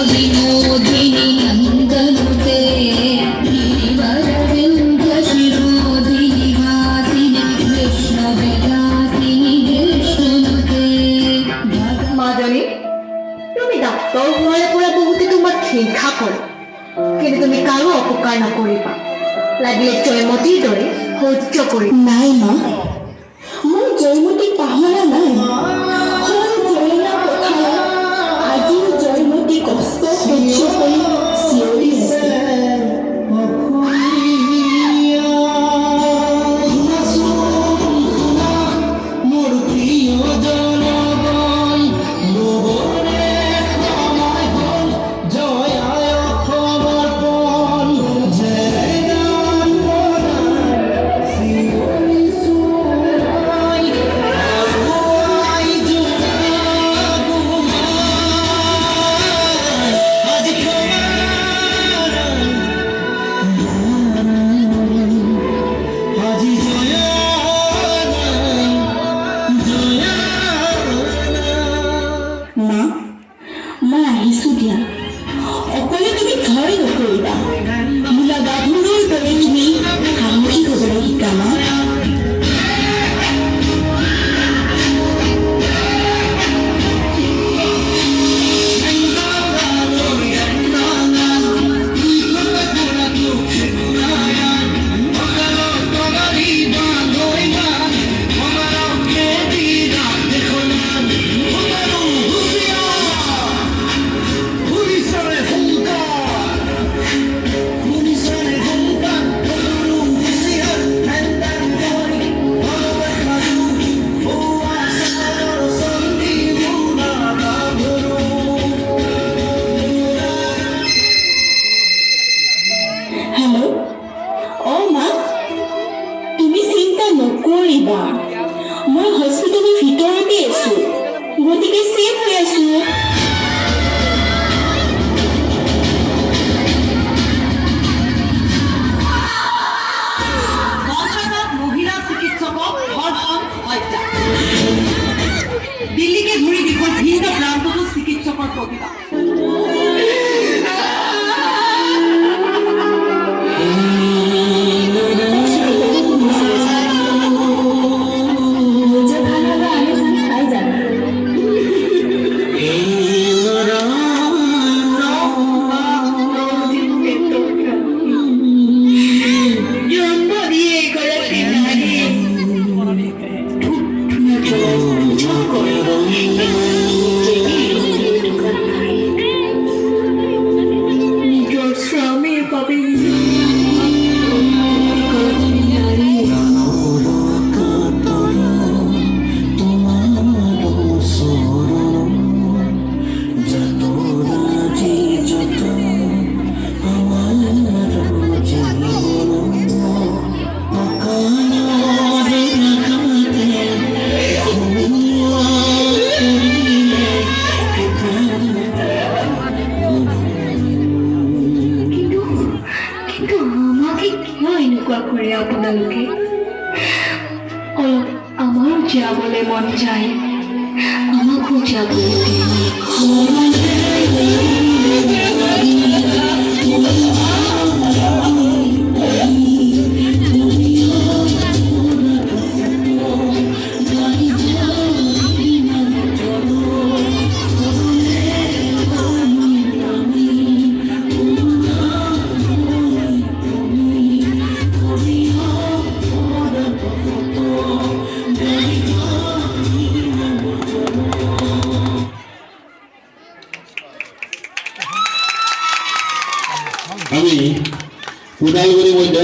विनोदिनि नन्दनुते गिरिवरविन्ध्यशिरोधिनि वासिनि कृष्णविलासिनि विष्णुनुते। মাজনী তুমি ডাক্তৰ হোৱাৰ পৰা বহুতে তোমাক হিংসা কৰে, কিন্তু তুমি কাৰো অপকাৰ নকৰিবা, লাগিলে জয়মতীৰ দৰে সহ্য কৰি। নাই মা, মই জয়মতীক পাহৰা নাই। জয়না পথাৰত আজিও জয়মতী কষ্ট সহ্য কৰি চিঞৰি আছে। মা, মই আহিছোঁ দিয়া। অকলে তুমি ভয় নকৰিবা। মূলা গাভৰুৰ দৰে তুমি সাহসী হ'বলৈ শিকা মা। হেল্ল', অঁ মা, তুমি চিন্তা নকৰিবা। মই হস্পিটেলৰ ভিতৰতে আছোঁ, গতিকে ছেফ হৈ আছোঁ। মহিলা চিকিৎসকক ধৰ্ষণ হত্যা। দিল্লীকে ঘূৰি দেশৰ ভিন্ন প্ৰান্ততো চিকিৎসকৰ প্ৰতিবাদ। আপোনালোকে অলপ আমাৰো যাবলৈ মন যায়, আমাকো যাবলৈ আমি ওদালগুৰি মধ্য